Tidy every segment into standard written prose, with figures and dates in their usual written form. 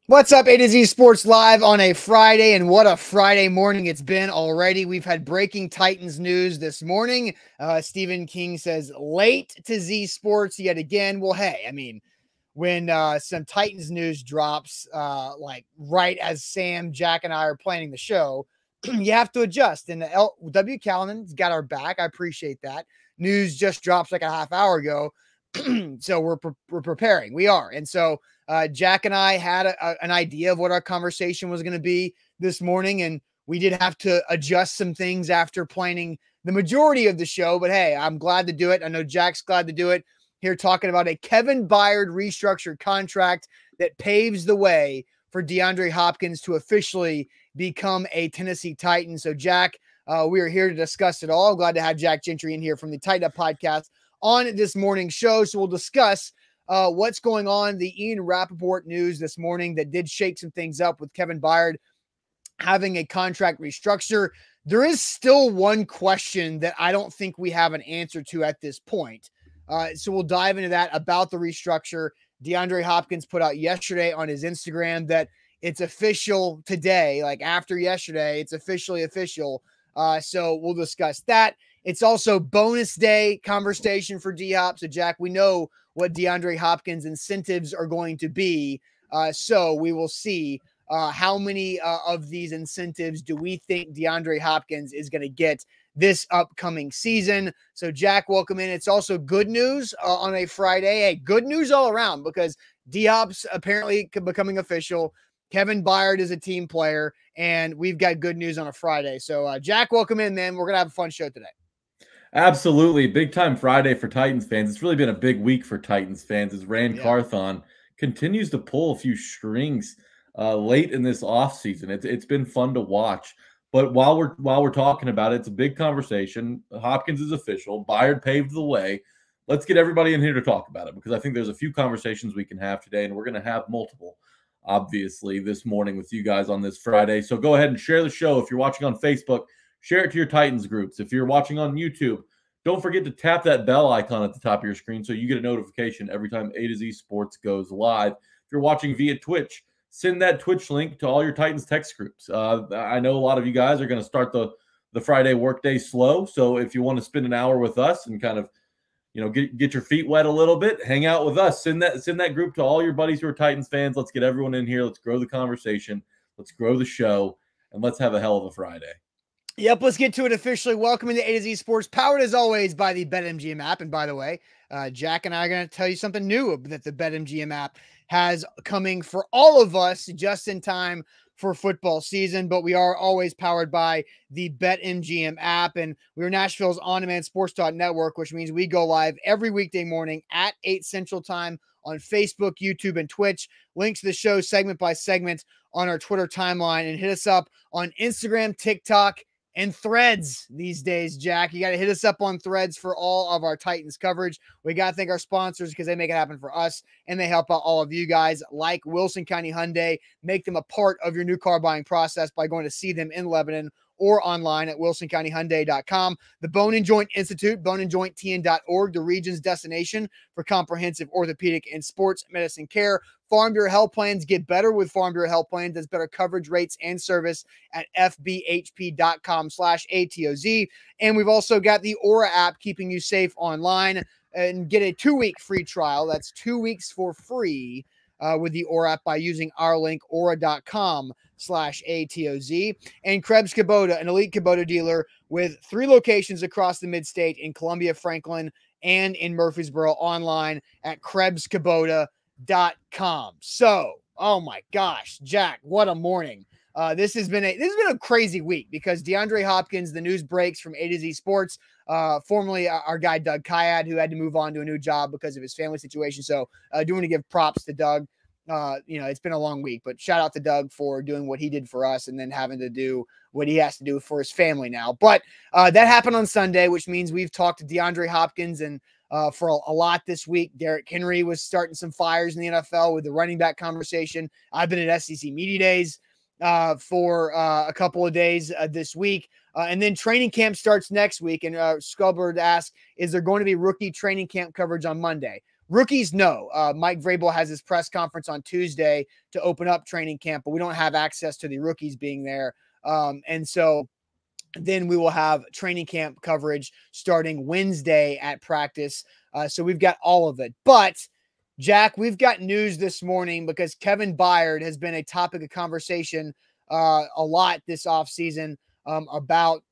What's up, A to Z Sports Live on a Friday, and what a Friday morning it's been already. We've had breaking Titans news this morning. Stephen King says late to Z Sports yet again. Well, hey, I mean, when some Titans news drops, like right as Sam, Jack, and I are planning the show, you have to adjust. And W. Callahan's got our back. I appreciate that. News just drops like a half hour ago. So we're preparing. We are. And so Jack and I had an idea of what our conversation was going to be this morning, and we did have to adjust some things after planning the majority of the show. But hey, I'm glad to do it. I know Jack's glad to do it. Here talking about a Kevin Byard restructured contract that paves the way for DeAndre Hopkins to officially become a Tennessee Titan. So Jack, we are here to discuss it all. Glad to have Jack Gentry in here from the Tighten Up podcast on this morning's show. So we'll discuss what's going on, the Ian Rappaport news this morning that did shake some things up with Kevin Byard having a contract restructure. There is still one question that I don't think we have an answer to at this point. So we'll dive into that about the restructure. DeAndre Hopkins put out yesterday on his Instagram that it's official today, like after yesterday, it's officially official. So we'll discuss that. It's also bonus day conversation for D-Hop. So, Jack, we know what DeAndre Hopkins' incentives are going to be. So we will see how many of these incentives do we think DeAndre Hopkins is going to get this upcoming season. So, Jack, welcome in. It's also good news on a Friday. Hey, good news all around because D-Hop's apparently becoming official. Kevin Byard is a team player, and we've got good news on a Friday. So, Jack, welcome in, man. We're going to have a fun show today. Absolutely. Big time Friday for Titans fans. It's really been a big week for Titans fans as Rand Carthon continues to pull a few strings late in this offseason. It's been fun to watch. But while we're talking about it, it's a big conversation. Hopkins is official. Byard paved the way. Let's get everybody in here to talk about it because I think there's a few conversations we can have today, and we're going to have multiple, obviously, this morning with you guys on this Friday. So go ahead and share the show. If you're watching on Facebook, share it to your Titans groups. If you're watching on YouTube, don't forget to tap that bell icon at the top of your screen so you get a notification every time A to Z Sports goes live. If you're watching via Twitch, send that Twitch link to all your Titans text groups. I know a lot of you guys are going to start the Friday workday slow. So if you want to spend an hour with us and kind of, get your feet wet a little bit, hang out with us. Send that group to all your buddies who are Titans fans. Let's get everyone in here. Let's grow the conversation. Let's grow the show, and let's have a hell of a Friday. Yep, let's get to it officially. Welcome into A to Z Sports, powered as always by the BetMGM app. And by the way, Jack and I are going to tell you something new that the BetMGM app has coming for all of us just in time for football season. But we are always powered by the BetMGM app. And we're Nashville's on-demand sports talk network, which means we go live every weekday morning at 8 Central Time on Facebook, YouTube, and Twitch. Link to the show segment by segment on our Twitter timeline. And hit us up on Instagram, TikTok, and Threads these days, Jack. You got to hit us up on Threads for all of our Titans coverage. We got to thank our sponsors because they make it happen for us, and they help out all of you guys like Wilson County Hyundai. Make them a part of your new car buying process by going to see them in Lebanon or online at wilsoncountyhyundai.com. The Bone and Joint Institute, boneandjointtn.org, the region's destination for comprehensive orthopedic and sports medicine care. Farm Bureau Health Plans. Get better with Farm Bureau Health Plans. That's better coverage, rates, and service at fbhp.com/ATOZ. And we've also got the Aura app keeping you safe online, and get a 2-week free trial. That's 2 weeks for free with the Aura app by using our link, aura.com/ATOZ. And Krebs Kubota, an elite Kubota dealer with 3 locations across the mid-state in Columbia, Franklin, and in Murfreesboro, online at KrebsKubota.com. So, oh my gosh, Jack, what a morning. This has been a crazy week because DeAndre Hopkins, the news breaks from A to Z Sports, formerly our guy Doug Kyad, who had to move on to a new job because of his family situation. So I do want to give props to Doug. It's been a long week, but shout out to Doug for doing what he did for us and then having to do what he has to do for his family now. But that happened on Sunday, which means we've talked to DeAndre Hopkins and for a lot this week. Derrick Henry was starting some fires in the NFL with the running back conversation. I've been at SEC Media Days for a couple of days this week. And then training camp starts next week. And Sculbert asked, is there going to be rookie training camp coverage on Monday? Rookies, no. Mike Vrabel has his press conference on Tuesday to open up training camp, but we don't have access to the rookies being there. And so then we will have training camp coverage starting Wednesday at practice. So we've got all of it. But, Jack, we've got news this morning because Kevin Byard has been a topic of conversation a lot this offseason about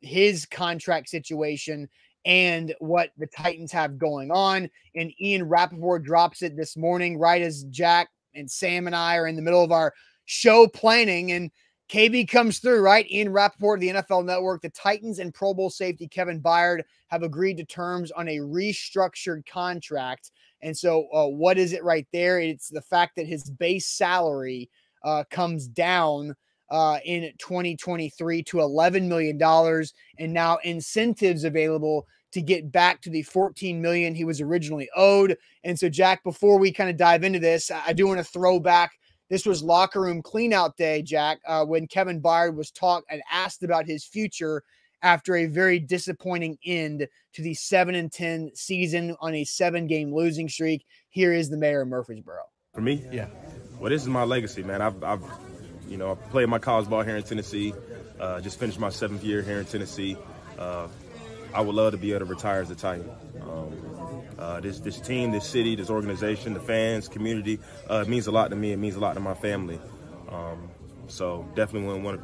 his contract situation and what the Titans have going on. And Ian Rappaport drops it this morning, right as Jack and Sam and I are in the middle of our show planning. And KB comes through, right? Ian Rappaport of the NFL Network. The Titans and Pro Bowl safety Kevin Byard have agreed to terms on a restructured contract. And so what is it right there? It's the fact that his base salary comes down in 2023 to $11 million, and now incentives available to get back to the $14 million he was originally owed. And so, Jack, before we kind of dive into this, I do want to throw back. This was locker room cleanout day, Jack, when Kevin Byard was asked about his future after a very disappointing end to the 7-10 season on a 7-game losing streak. Here is the mayor of Murfreesboro. For me, yeah. Well, this is my legacy, man. I played my college ball here in Tennessee. Just finished my 7th year here in Tennessee. I would love to be able to retire as a Titan. This team, this city, this organization, the fans, community, it means a lot to me. It means a lot to my family. So definitely wouldn't want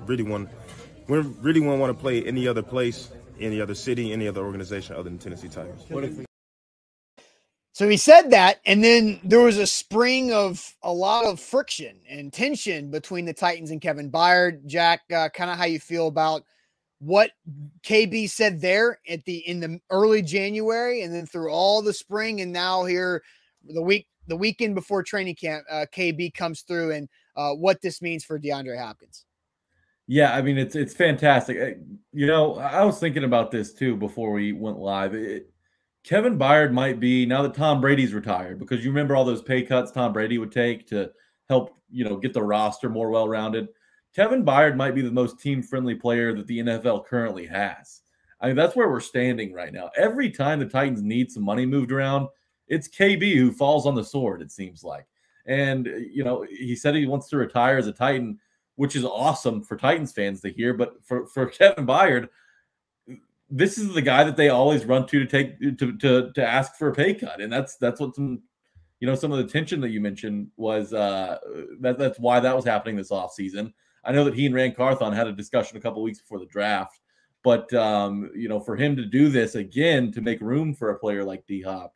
to play any other place, any other city, any other organization other than Tennessee Titans. So he said that, and then there was a spring of a lot of friction and tension between the Titans and Kevin Byard. Jack, kind of how you feel about what KB said there in the early January, and then through all the spring, and now here the weekend before training camp, KB comes through, and what this means for DeAndre Hopkins. Yeah, I mean, it's fantastic. I was thinking about this too before we went live. Kevin Byard might be, now that Tom Brady's retired, because you remember all those pay cuts Tom Brady would take to help, get the roster more well-rounded. Kevin Byard might be the most team-friendly player that the NFL currently has. I mean, that's where we're standing right now. Every time the Titans need some money moved around, it's KB who falls on the sword, it seems like. And, he said he wants to retire as a Titan, which is awesome for Titans fans to hear. But for Kevin Byard, this is the guy that they always run to ask for a pay cut. And that's what some of the tension that you mentioned was that's why that was happening this offseason. I know that he and Rand Carthon had a discussion a couple weeks before the draft, but for him to do this again to make room for a player like D-Hop,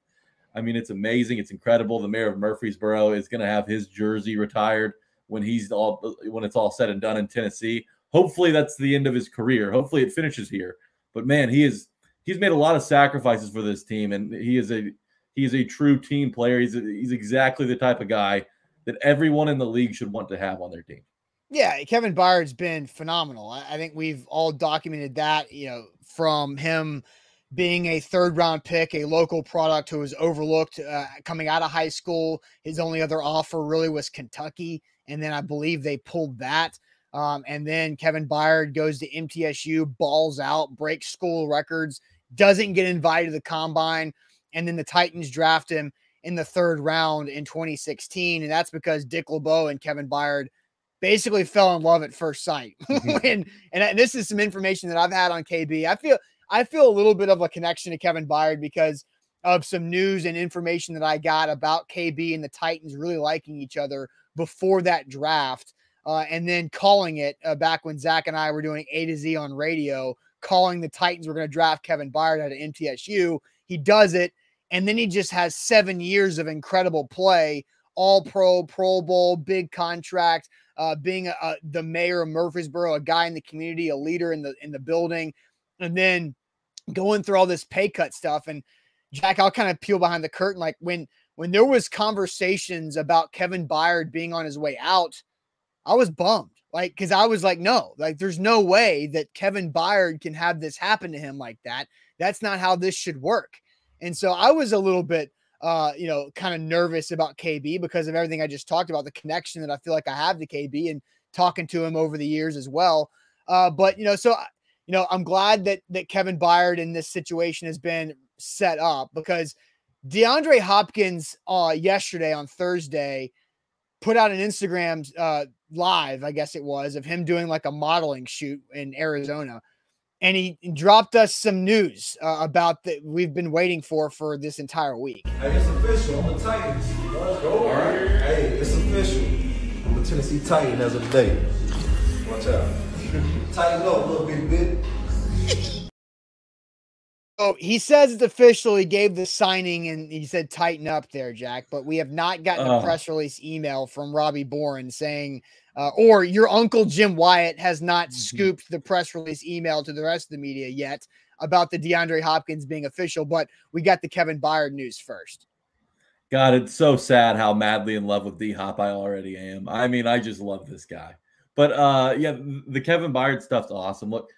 I mean, it's amazing. It's incredible. The mayor of Murfreesboro is going to have his jersey retired when it's all said and done in Tennessee. Hopefully that's the end of his career. Hopefully it finishes here. But man, he's made a lot of sacrifices for this team, and he is a true team player. He's exactly the type of guy that everyone in the league should want to have on their team. Yeah, Kevin Byard's been phenomenal. I think we've all documented that, from him being a 3rd-round pick, a local product who was overlooked coming out of high school. His only other offer really was Kentucky, and then I believe they pulled that. And then Kevin Byard goes to MTSU, balls out, breaks school records, doesn't get invited to the combine, and then the Titans draft him in the 3rd round in 2016, and that's because Dick LeBeau and Kevin Byard basically fell in love at first sight. and this is some information that I've had on KB. I feel a little bit of a connection to Kevin Byard because of some news and information that I got about KB and the Titans really liking each other before that draft. And then calling it back when Zach and I were doing A to Z on radio, calling the Titans were going to draft Kevin Byard out of MTSU. He does it, and then he just has 7 years of incredible play, All-Pro, Pro Bowl, big contract, being the mayor of Murfreesboro, a guy in the community, a leader in the building, and then going through all this pay cut stuff. And Jack, I'll kind of peel behind the curtain. Like when there was conversations about Kevin Byard being on his way out, I was bummed. Like, cause I was like, no, like there's no way that Kevin Byard can have this happen to him like that. That's not how this should work. And so I was a little bit, kind of nervous about KB because of everything I just talked about, the connection that I feel like I have to KB and talking to him over the years as well. But I'm glad that Kevin Byard in this situation has been set up because DeAndre Hopkins yesterday on Thursday put out an Instagram live, I guess it was, of him doing like a modeling shoot in Arizona. And he dropped us some news about that we've been waiting for this entire week. Hey, it's official. I'm the Titans. Let's go. All right. Hey, it's official. I'm the Tennessee Titan as of today. Watch out. Tighten up a little bit. So he says it's official. He gave the signing and he said tighten up there, Jack. But we have not gotten a press release email from Robbie Boren saying, or your uncle Jim Wyatt has not scooped the press release email to the rest of the media yet about the DeAndre Hopkins being official. But we got the Kevin Byard news first. God, it's so sad how madly in love with D-Hop I already am. I mean, I just love this guy. But yeah, the Kevin Byard stuff's awesome. Look,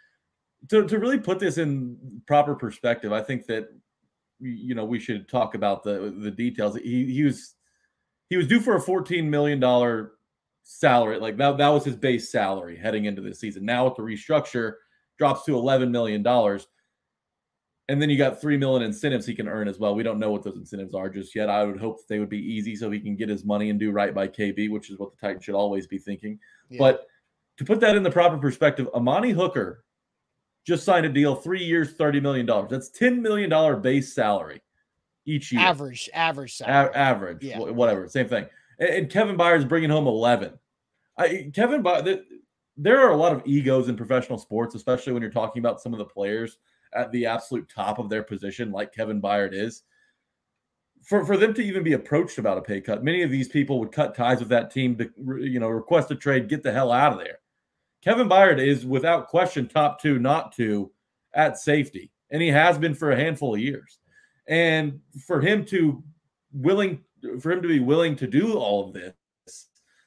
to really put this in proper perspective, I think that we should talk about the details. He was due for a $14 million salary. Like that was his base salary heading into this season. Now with the restructure, drops to $11 million. And then you got $3 million incentives he can earn as well. We don't know what those incentives are just yet. I would hope that they would be easy so he can get his money and do right by KB, which is what the Titans should always be thinking. Yeah. But to put that in the proper perspective, Amani Hooker just signed a deal, 3 years, $30 million. That's $10 million base salary each year. Average salary. Average, yeah. Whatever, same thing. And Kevin Byard is bringing home 11. Kevin Byard, there are a lot of egos in professional sports, especially when you're talking about some of the players at the absolute top of their position, like Kevin Byard is. For them to even be approached about a pay cut, many of these people would cut ties with that team to, request a trade, get the hell out of there. Kevin Byard is without question top 2, not 2 at safety, and he has been for a handful of years. And for him to be willing to do all of this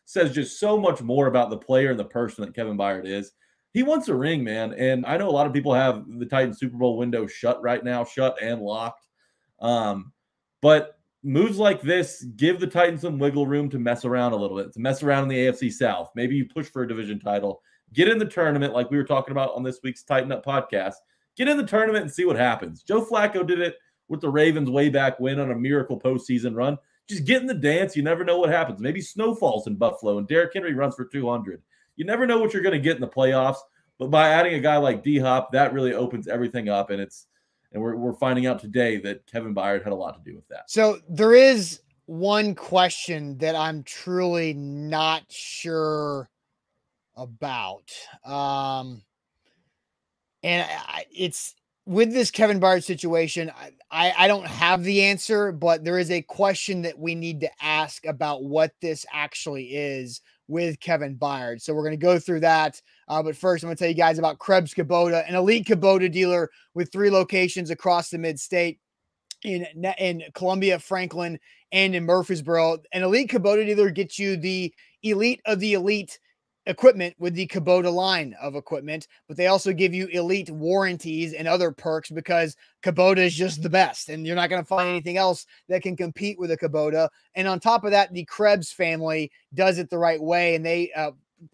says just so much more about the player and the person that Kevin Byard is. He wants a ring, man. And I know a lot of people have the Titans Super Bowl window shut right now, shut and locked. But moves like this give the Titans some wiggle room to mess around a little bit, to mess around in the AFC South. Maybe you push for a division title, get in the tournament like we were talking about on this week's Tighten Up podcast. Get in the tournament and see what happens. Joe Flacco did it with the Ravens way back when on a miracle postseason run. Just get in the dance. You never know what happens. Maybe snow falls in Buffalo and Derrick Henry runs for 200. You never know what you're going to get in the playoffs. But by adding a guy like D-Hop, that really opens everything up. And we're finding out today that Kevin Byard had a lot to do with that. So there is one question that I'm truly not sure about. It's with this Kevin Byard situation. I don't have the answer, but there is a question that we need to ask about what this actually is with Kevin Byard. So we're going to go through that. But first, I'm going to tell you guys about Krebs Kubota, an elite Kubota dealer with 3 locations across the mid-state in Columbia, Franklin, and in Murfreesboro. An elite Kubota dealer gets you the elite of the elite equipment with the Kubota line of equipment, but they also give you elite warranties and other perks because Kubota is just the best, and you're not going to find anything else that can compete with a Kubota. And on top of that, the Krebs family does it the right way, and they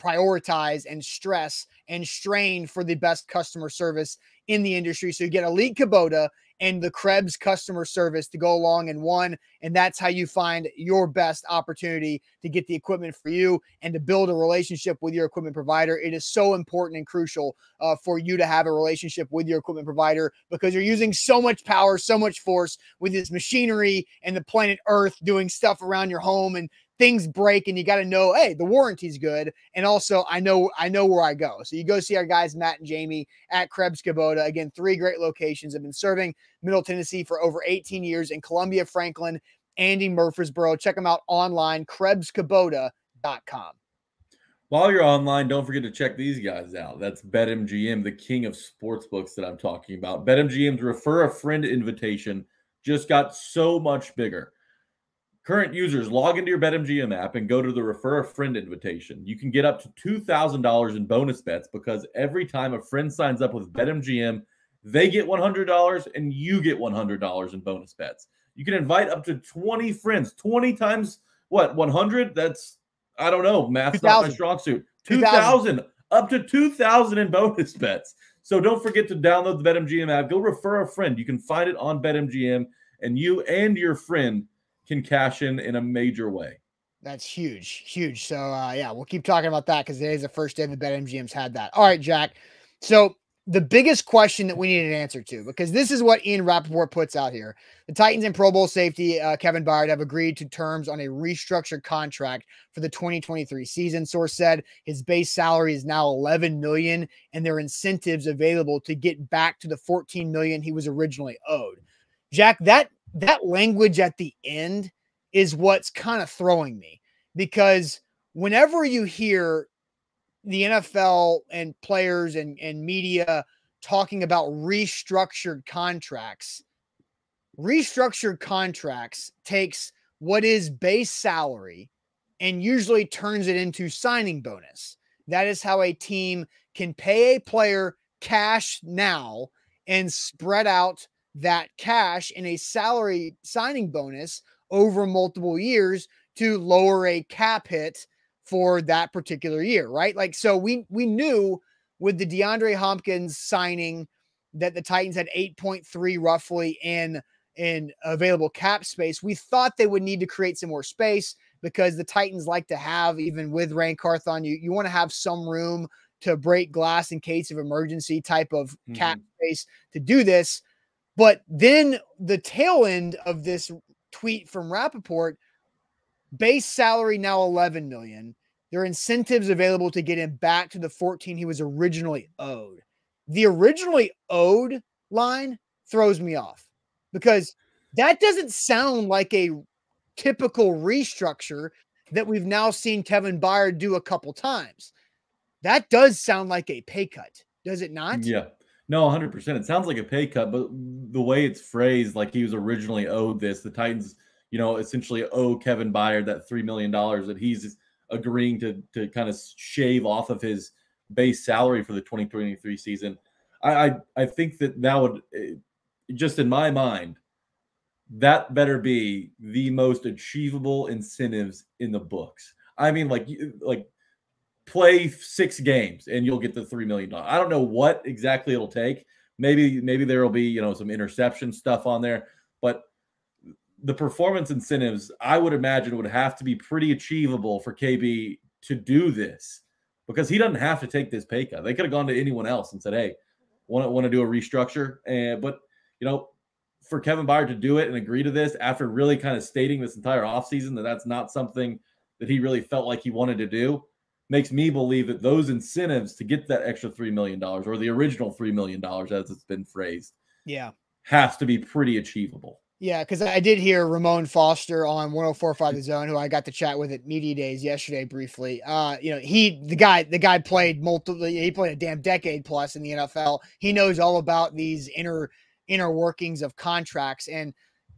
prioritize and stress and strain for the best customer service in the industry. So you get elite Kubota and the Krebs customer service to go along in one. And that's how you find your best opportunity to get the equipment for you and to build a relationship with your equipment provider. It is so important and crucial for you to have a relationship with your equipment provider because you're using so much power, so much force with this machinery and the planet Earth doing stuff around your home, and things break and you got to know, hey, the warranty's good. And also I know where I go. So you go see our guys, Matt and Jamie at Krebs Kubota. Again, 3 great locations. Have been serving Middle Tennessee for over 18 years in Columbia, Franklin, and in Murfreesboro. Check them out online, KrebsKubota.com. While you're online, don't forget to check these guys out. That's BetMGM, the king of sportsbooks that I'm talking about. BetMGM's Refer a Friend invitation just got so much bigger. Current users log into your BetMGM app and go to the Refer a Friend invitation. You can get up to $2,000 in bonus bets because every time a friend signs up with BetMGM, they get $100 and you get $100 in bonus bets. You can invite up to 20 friends. 20 times what? 100? That's, I don't know. Math's not my strong suit. 2,000. Up to 2,000 in bonus bets. So don't forget to download the BetMGM app. Go refer a friend. You can find it on BetMGM. and you and your friend can cash in a major way. That's huge, huge. So, yeah, we'll keep talking about that because today's the first day the BetMGM's had that. All right, Jack. So, the biggest question that we need an answer to, because this is what Ian Rappaport puts out here. The Titans and Pro Bowl safety Kevin Byard have agreed to terms on a restructured contract for the 2023 season. Source said his base salary is now $11 million, and there are incentives available to get back to the $14 million he was originally owed. Jack, that language at the end is what's kind of throwing me, because whenever you hear the NFL and players and media talking about restructured contracts takes what is base salary and usually turns it into signing bonus. That is how a team can pay a player cash now and spread out that cash in a salary signing bonus over multiple years to lower a cap hit for that particular year, right? Like, so we knew with the DeAndre Hopkins signing that the Titans had 8.3 roughly in available cap space. We thought they would need to create some more space because the Titans like to have, even with Ran Carthon, you want to have some room to break glass in case of emergency type of cap space to do this. But then the tail end of this tweet from Rappaport, base salary now $11 million. There are incentives available to get him back to the 14 he was originally owed. The originally owed line throws me off because that doesn't sound like a typical restructure that we've now seen Kevin Byard do a couple times. That does sound like a pay cut, does it not? Yeah. No, 100%. It sounds like a pay cut, but the way it's phrased, like he was originally owed this, the Titans, essentially owe Kevin Byard that $3 million that he's agreeing to kind of shave off of his base salary for the 2023 season. I think that would, just in my mind, that better be the most achievable incentives in the books. I mean, like play 6 games and you'll get the $3 million. I don't know what exactly it'll take. Maybe there will be, some interception stuff on there, but the performance incentives, I would imagine, would have to be pretty achievable for KB to do this, because he doesn't have to take this pay cut. They could have gone to anyone else and said, hey, want to do a restructure. But for Kevin Byard to do it and agree to this after really kind of stating this entire offseason that that's not something that he really felt like he wanted to do, makes me believe that those incentives to get that extra $3 million, or the original $3 million as it's been phrased, has to be pretty achievable. Yeah, because I did hear Ramon Foster on 104.5 The Zone, who I got to chat with at Media Days yesterday briefly. The guy played he played a damn decade plus in the NFL. He knows all about these inner workings of contracts, and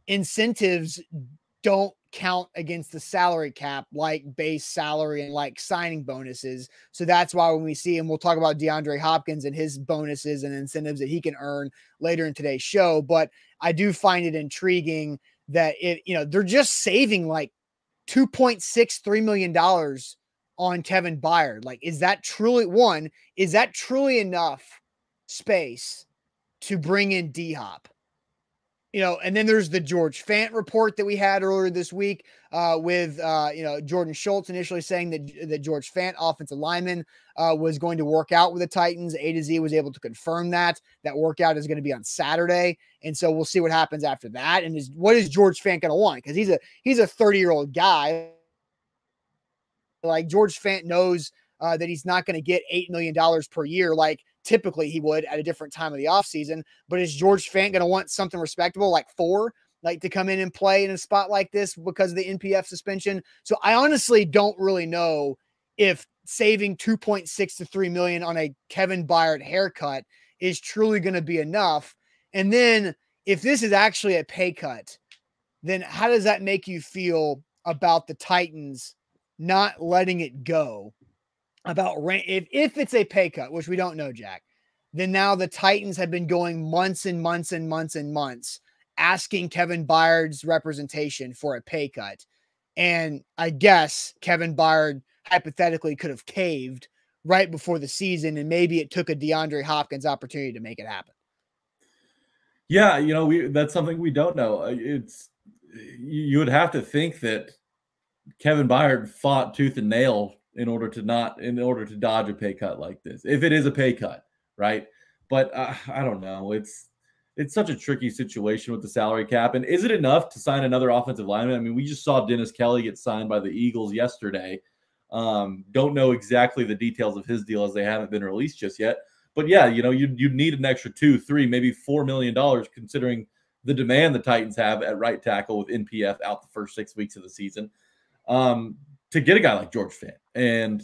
incentives don't count against the salary cap like base salary and like signing bonuses. So that's why when we see him, we'll talk about DeAndre Hopkins and his bonuses and incentives that he can earn later in today's show. But I do find it intriguing that they're just saving like $2.63 million on Kevin Byard. Like, is that truly enough space to bring in D-Hop? And then there's the George Fant report that we had earlier this week with Jordan Schultz initially saying that George Fant, offensive lineman, was going to work out with the Titans. A to Z was able to confirm that workout is going to be on Saturday. And so we'll see what happens after that. And what is George Fant going to want? Because he's a 30-year-old guy. Like, George Fant knows that he's not going to get $8 million per year like typically he would at a different time of the offseason. But is George Fant going to want something respectable like 4, like to come in and play in a spot like this because of the NPF suspension? So I honestly don't really know if saving 2.6 to 3 million on a Kevin Byard haircut is truly going to be enough. And then if this is actually a pay cut, then how does that make you feel about the Titans not letting it go? About if it's a pay cut, which we don't know, Jack, then now the Titans have been going months and months and months and months asking Kevin Byard's representation for a pay cut. And I guess Kevin Byard hypothetically could have caved right before the season, and maybe it took a DeAndre Hopkins opportunity to make it happen. Yeah, that's something we don't know. You would have to think that Kevin Byard fought tooth and nail in order to dodge a pay cut like this, if it is a pay cut, right? But I don't know. It's such a tricky situation with the salary cap. And is it enough to sign another offensive lineman? I mean, we just saw Dennis Kelly get signed by the Eagles yesterday. Don't know exactly the details of his deal as they haven't been released just yet. But yeah, you'd need an extra $2, $3, maybe $4 million considering the demand the Titans have at right tackle with NPF out the first 6 weeks of the season. To get a guy like George Fant. And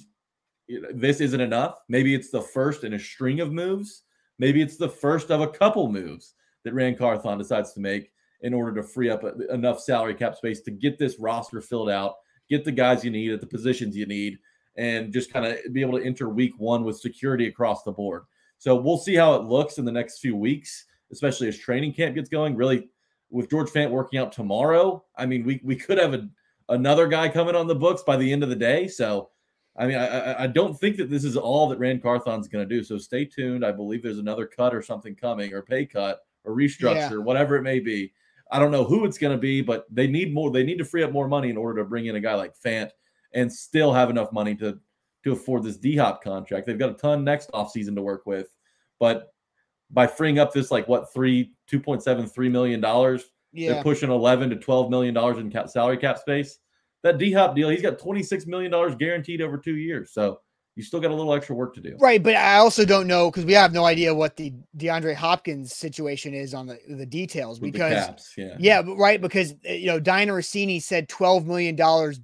this isn't enough. Maybe it's the first in a string of moves. Maybe it's the first of a couple moves that Rand Carthon decides to make in order to free up enough salary cap space to get this roster filled out, get the guys you need at the positions you need, and just kind of be able to enter week one with security across the board. So we'll see how it looks in the next few weeks, especially as training camp gets going. Really, with George Fant working out tomorrow, I mean, we could have another guy coming on the books by the end of the day. So, I mean, I don't think that this is all that Rand Carthon's going to do. So stay tuned. I believe there's another cut or something coming, or pay cut or restructure, whatever it may be. I don't know who it's going to be, but they need more. They need to free up more money in order to bring in a guy like Fant and still have enough money to afford this D-Hop contract. They've got a ton next offseason to work with. But by freeing up this, $2.73 million, they're pushing $11 to $12 million in salary cap space. That D-Hop deal, he's got $26 million guaranteed over 2 years. So you still got a little extra work to do. Right, but I also don't know, because we have no idea what the DeAndre Hopkins situation is on the details. With because the caps, right, because Diana Rossini said $12 million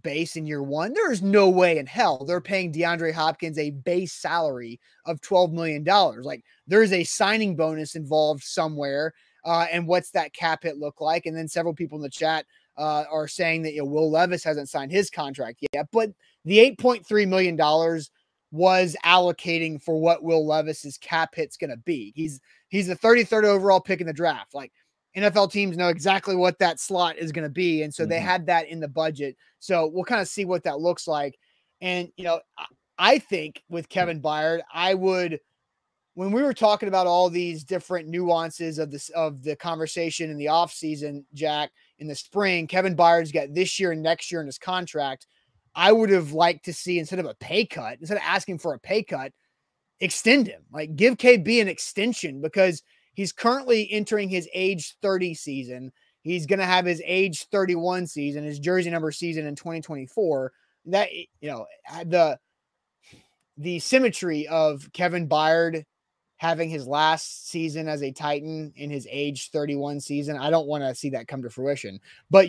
base in year one. There's no way in hell they're paying DeAndre Hopkins a base salary of $12 million. Like, there's a signing bonus involved somewhere. And what's that cap hit look like? And then several people in the chat are saying that Will Levis hasn't signed his contract yet, but the $8.3 million was allocating for what Will Levis's cap hit's going to be. He's the 33rd overall pick in the draft. Like, NFL teams know exactly what that slot is going to be, and so they had that in the budget. So we'll kind of see what that looks like. And I think with Kevin Byard, when we were talking about all these different nuances of the conversation in the offseason, Jack, in the spring, Kevin Byard's got this year and next year in his contract. I would have liked to see, instead of asking for a pay cut, extend him. Like, give KB an extension, because he's currently entering his age 30 season. He's going to have his age 31 season, his jersey number season in 2024. That, the symmetry of Kevin Byard having his last season as a Titan in his age 31 season, I don't want to see that come to fruition. But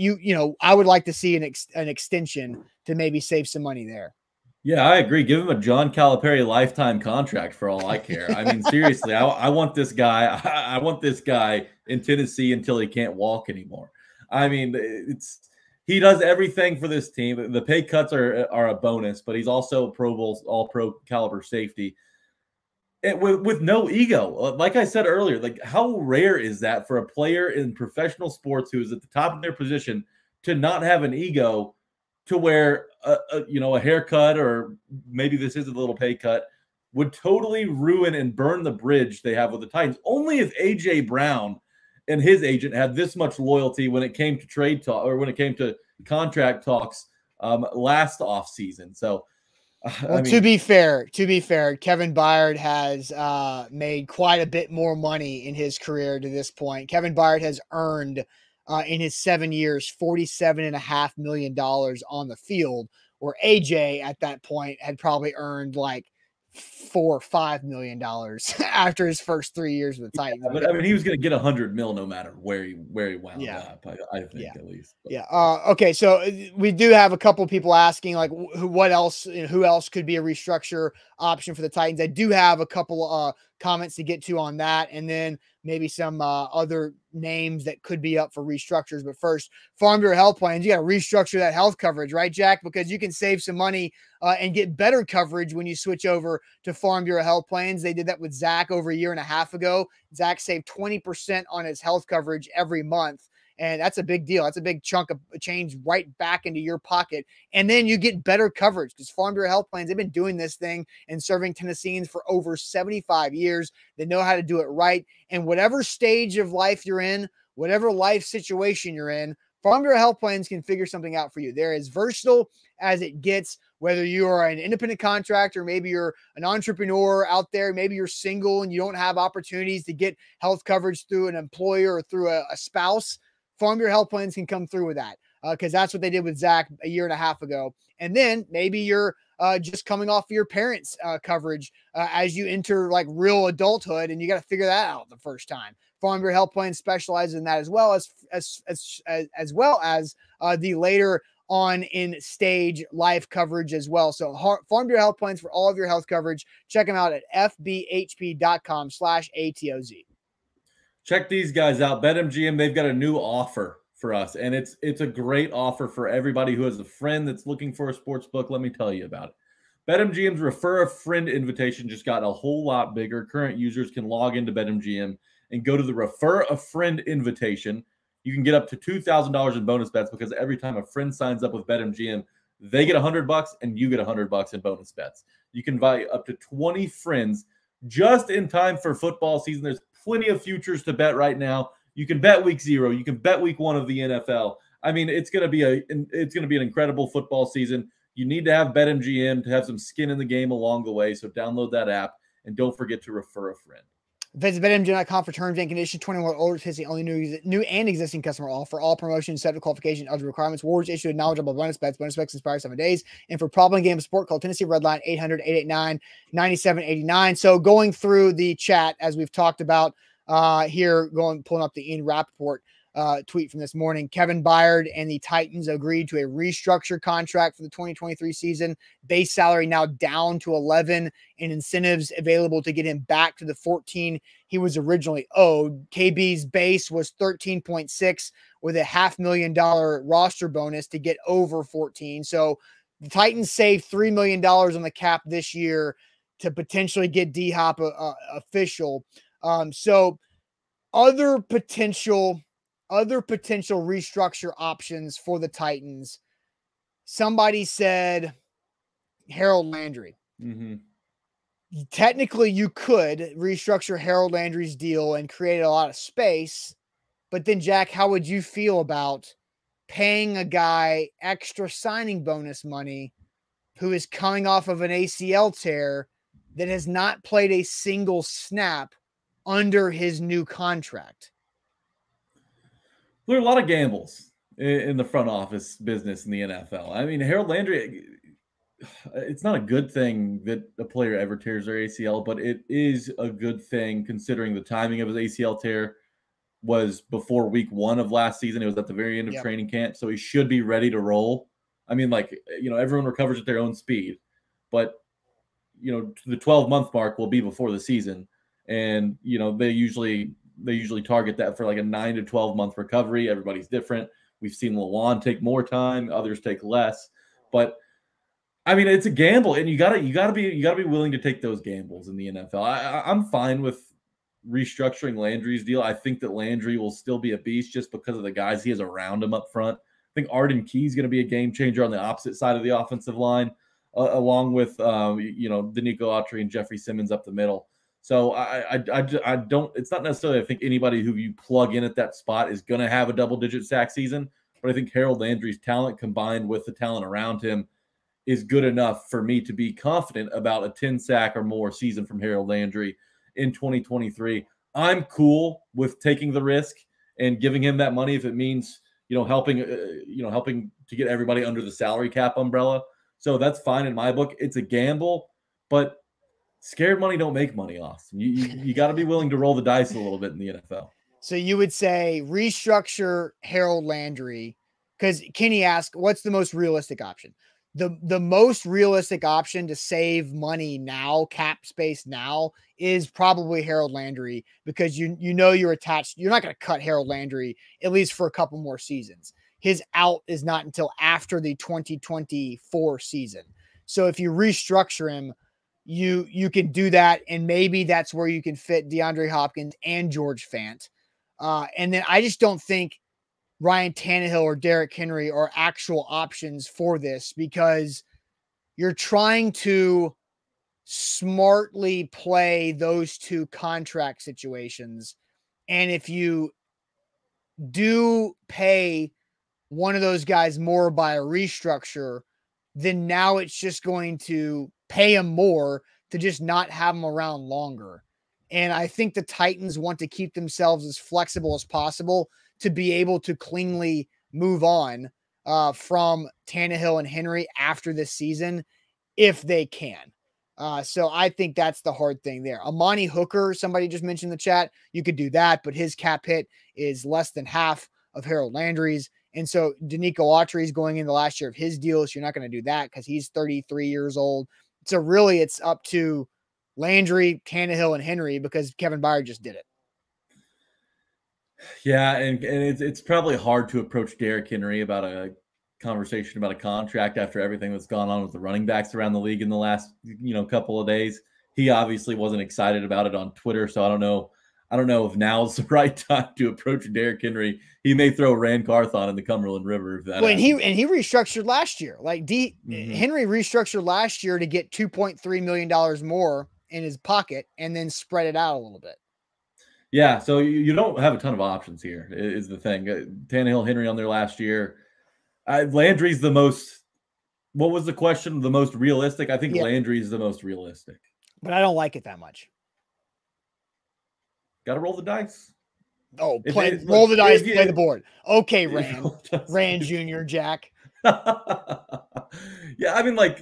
I would like to see an extension to maybe save some money there. Yeah, I agree. Give him a John Calipari lifetime contract for all I care. I mean, seriously, I want this guy. I want this guy in Tennessee until he can't walk anymore. I mean, he does everything for this team. The pay cuts are a bonus, but he's also a Pro Bowl, all pro caliber safety. With no ego. Like I said earlier, like, how rare is that for a player in professional sports who is at the top of their position to not have an ego, to where a haircut, or maybe this is a little pay cut, would totally ruin and burn the bridge they have with the Titans. Only if AJ Brown and his agent had this much loyalty when it came to trade talk, or when it came to contract talks last offseason. So, well, to be fair, Kevin Byard has made quite a bit more money in his career to this point. Kevin Byard has earned in his 7 years $47.5 million on the field, where AJ at that point had probably earned like $4 or $5 million after his first 3 years with the Titans. Yeah, but I mean, he was going to get $100 million no matter where he wound up. I think at least. But. Yeah. Okay. So we do have a couple of people asking, like, who else could be a restructure option for the Titans. I do have a couple comments to get to on that, and then maybe some other names that could be up for restructures. But first, Farm Bureau Health Plans, you got to restructure that health coverage, right, Jack? Because you can save some money and get better coverage when you switch over to Farm Bureau Health Plans. They did that with Zach over a year and a half ago. Zach saved 20% on his health coverage every month. And that's a big deal. That's a big chunk of change right back into your pocket. And then you get better coverage because Farm Bureau Health Plans, they've been doing this thing and serving Tennesseans for over 75 years. They know how to do it right. And whatever stage of life you're in, whatever life situation you're in, Farm Bureau Health Plans can figure something out for you. They're as versatile as it gets, whether you are an independent contractor, maybe you're an entrepreneur out there, maybe you're single and you don't have opportunities to get health coverage through an employer or through a spouse. Farm Bureau Health Plans can come through with that because that's what they did with Zach a year and a half ago. And then maybe you're just coming off of your parents' coverage as you enter like real adulthood, and you got to figure that out the first time. Farm Bureau Health Plan specializes in that as well as the later on in stage life coverage as well. So Farm Bureau Health Plans for all of your health coverage. Check them out at fbhp.com/ATOZ. Check these guys out. BetMGM, they've got a new offer for us, and it's a great offer for everybody who has a friend that's looking for a sports book. Let me tell you about it. BetMGM's Refer a Friend invitation just got a whole lot bigger. Current users can log into BetMGM and go to the Refer a Friend invitation. You can get up to $2,000 in bonus bets because every time a friend signs up with BetMGM, they get $100 and you get $100 in bonus bets. You can invite up to 20 friends just in time for football season. There's plenty of futures to bet right now. You can bet week 0. You can bet week 1 of the NFL. I mean, it's going to be an incredible football season. You need to have BetMGM to have some skin in the game along the way. So download that app and don't forget to refer a friend. Visit BetMGM.com for terms and conditions. 21 or older is the only new and existing customer offer. All promotions, set of qualification, eligible requirements. Awards issued knowledgeable bonus bets. Bonus bets expire 7 days. And for problem game of sport, call Tennessee Redline 800-889-9789. So going through the chat, as we've talked about here, pulling up the Ian Rappaport tweet from this morning. Kevin Byard and the Titans agreed to a restructured contract for the 2023 season. Base salary now down to 11 and incentives available to get him back to the 14 he was originally owed. KB's base was 13.6 with a $500,000 roster bonus to get over 14. So the Titans saved $3 million on the cap this year to potentially get D-Hop official. So other potential restructure options for the Titans. Somebody said Harold Landry. Mm-hmm. Technically, you could restructure Harold Landry's deal and create a lot of space. But then, Jack, how would you feel about paying a guy extra signing bonus money who is coming off of an ACL tear that has not played a single snap under his new contract? There are a lot of gambles in the front office business in the NFL. I mean, Harold Landry, it's not a good thing that a player ever tears their ACL, but it is a good thing considering the timing of his ACL tear was before week 1 of last season. It was at the very end of training camp, so he should be ready to roll. I mean, everyone recovers at their own speed, but, the 12-month mark will be before the season. And, they usually target that for like a 9 to 12 month recovery. Everybody's different. We've seen Lawan take more time, others take less. But I mean, it's a gamble, and you gotta be willing to take those gambles in the NFL. I'm fine with restructuring Landry's deal. I think that Landry will still be a beast just because of the guys he has around him up front. I think Arden Key is going to be a game changer on the opposite side of the offensive line, along with Danico Autry and Jeffrey Simmons up the middle. So I don't. It's not necessarily I think anybody who you plug in at that spot is going to have a double-digit sack season, but I think Harold Landry's talent combined with the talent around him is good enough for me to be confident about a 10 sack or more season from Harold Landry in 2023. I'm cool with taking the risk and giving him that money if it means helping to get everybody under the salary cap umbrella. So that's fine in my book. It's a gamble, but scared money don't make money, Austin. You got to be willing to roll the dice a little bit in the NFL. So you would say restructure Harold Landry, because Kenny asked, what's the most realistic option? The most realistic option to save money now, cap space now, is probably Harold Landry, because you're attached. You're not going to cut Harold Landry, at least for a couple more seasons. His out is not until after the 2024 season. So if you restructure him, you can do that, and maybe that's where you can fit DeAndre Hopkins and George Fant. And then I just don't think Ryan Tannehill or Derrick Henry are actual options for this, because you're trying to smartly play those two contract situations. And if you do pay one of those guys more by a restructure, then now it's just going to pay him more to just not have him around longer. And I think the Titans want to keep themselves as flexible as possible to be able to cleanly move on from Tannehill and Henry after this season, if they can. So I think that's the hard thing there. Amani Hooker, somebody just mentioned in the chat, you could do that, but his cap hit is less than half of Harold Landry's. And so Danico Autry is going in the last year of his deal, so you're not going to do that because he's 33 years old. So really it's up to Landry, Tannehill, and Henry, because Kevin Byard just did it. Yeah, and it's probably hard to approach Derrick Henry about a conversation about a contract after everything that's gone on with the running backs around the league in the last couple of days. He obviously wasn't excited about it on Twitter, so I don't know if now's the right time to approach Derrick Henry. He may throw Rand Carthon in the Cumberland River if that. Well, he restructured last year. Like Henry restructured last year to get $2.3 million more in his pocket and then spread it out a little bit. Yeah, so you don't have a ton of options here, is the thing. Tannehill, Henry on there last year. Landry's the most, what was the question? The most realistic? I think Landry's the most realistic. But I don't like it that much. Got to roll the dice. Oh, roll the dice, play the board. Okay, Rand Jr., Jack. Yeah, I mean, like,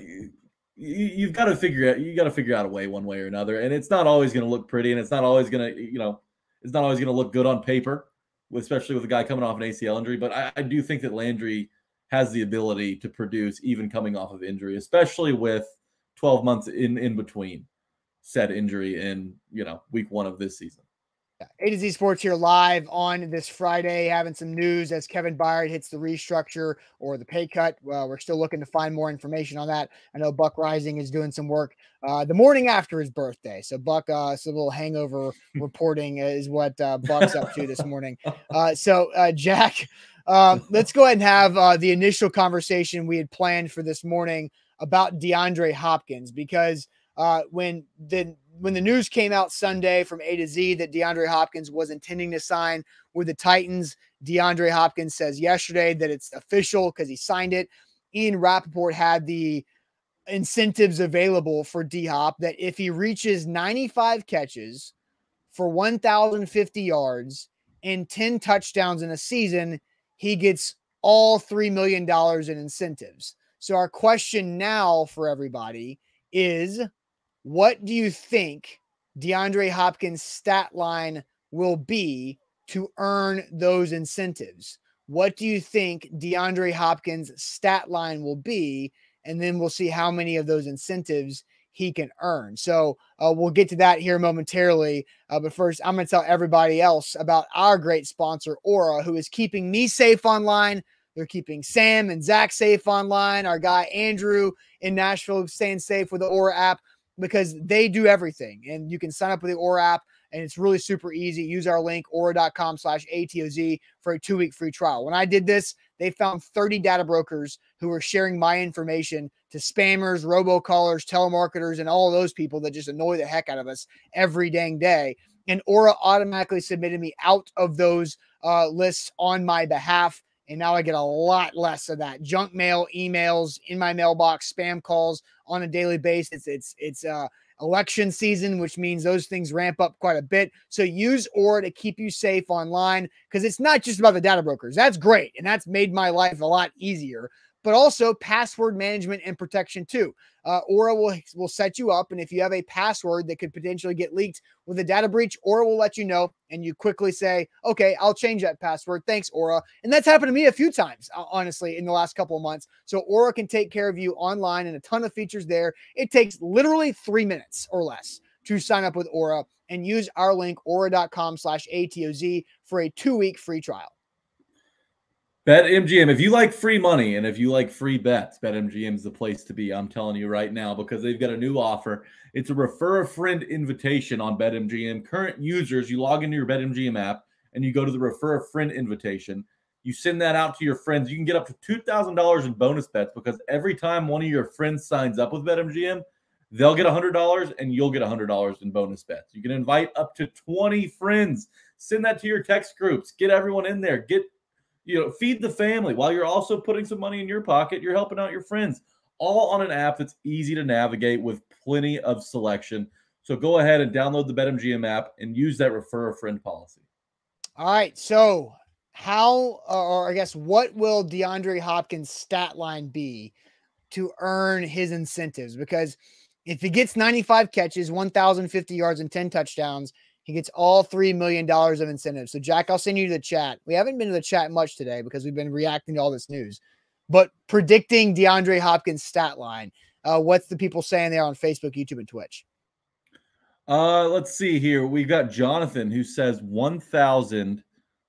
you've got to figure out a way one way or another, and it's not always going to look pretty, and it's not always going to, it's not always going to look good on paper, especially with a guy coming off an ACL injury. But I do think that Landry has the ability to produce even coming off of injury, especially with 12 months in between said injury in, week 1 of this season. A to Z Sports here live on this Friday, having some news as Kevin Byard hits the restructure or the pay cut. Well, we're still looking to find more information on that. I know Buck Rising is doing some work the morning after his birthday. So Buck, it's a little hangover reporting is what Buck's up to this morning. Jack, let's go ahead and have the initial conversation we had planned for this morning about DeAndre Hopkins, because when the news came out Sunday from A to Z that DeAndre Hopkins was intending to sign with the Titans, DeAndre Hopkins says yesterday that it's official because he signed it. Ian Rappaport had the incentives available for D-Hop that if he reaches 95 catches for 1,050 yards and 10 touchdowns in a season, he gets all $3 million in incentives. So our question now for everybody is, what do you think DeAndre Hopkins' stat line will be to earn those incentives? What do you think DeAndre Hopkins' stat line will be? And then we'll see how many of those incentives he can earn. So we'll get to that here momentarily. But first, I'm going to tell everybody else about our great sponsor, Aura, who is keeping me safe online. They're keeping Sam and Zach safe online. Our guy Andrew in Nashville staying safe with the Aura app, because they do everything. And you can sign up with the Aura app, and it's really super easy. Use our link, aura.com/ATOZ, for a 2-week free trial. When I did this, they found 30 data brokers who were sharing my information to spammers, robocallers, telemarketers, and all of those people that just annoy the heck out of us every dang day. And Aura automatically submitted me out of those lists on my behalf. And now I get a lot less of that junk mail, emails in my mailbox, spam calls on a daily basis. It's election season, which means those things ramp up quite a bit. So use Aura to keep you safe online, because it's not just about the data brokers. That's great, and that's made my life a lot easier, but also password management and protection too. Aura will set you up, and if you have a password that could potentially get leaked with a data breach, Aura will let you know, and you quickly say, okay, I'll change that password. Thanks, Aura. And that's happened to me a few times, honestly, in the last couple of months. So Aura can take care of you online, and a ton of features there. It takes literally 3 minutes or less to sign up with Aura, and use our link, aura.com/ATOZ, for a 2-week free trial. BetMGM, if you like free money and if you like free bets, BetMGM is the place to be. I'm telling you right now, because they've got a new offer. It's a refer a friend invitation on BetMGM. Current users, you log into your BetMGM app and you go to the refer a friend invitation. You send that out to your friends. You can get up to $2,000 in bonus bets because every time one of your friends signs up with BetMGM, they'll get $100 and you'll get $100 in bonus bets. You can invite up to 20 friends. Send that to your text groups. Get everyone in there. Feed the family while you're also putting some money in your pocket. You're helping out your friends, all on an app that's easy to navigate with plenty of selection. So go ahead and download the BetMGM app and use that refer a friend policy. All right. So what will DeAndre Hopkins' stat line be to earn his incentives? Because if he gets 95 catches, 1,050 yards, and 10 touchdowns, he gets all $3 million of incentives. So, Jack, I'll send you to the chat. We haven't been to the chat much today because we've been reacting to all this news. But predicting DeAndre Hopkins' stat line, what's the people saying there on Facebook, YouTube, and Twitch? Let's see here. We've got Jonathan who says 1,000.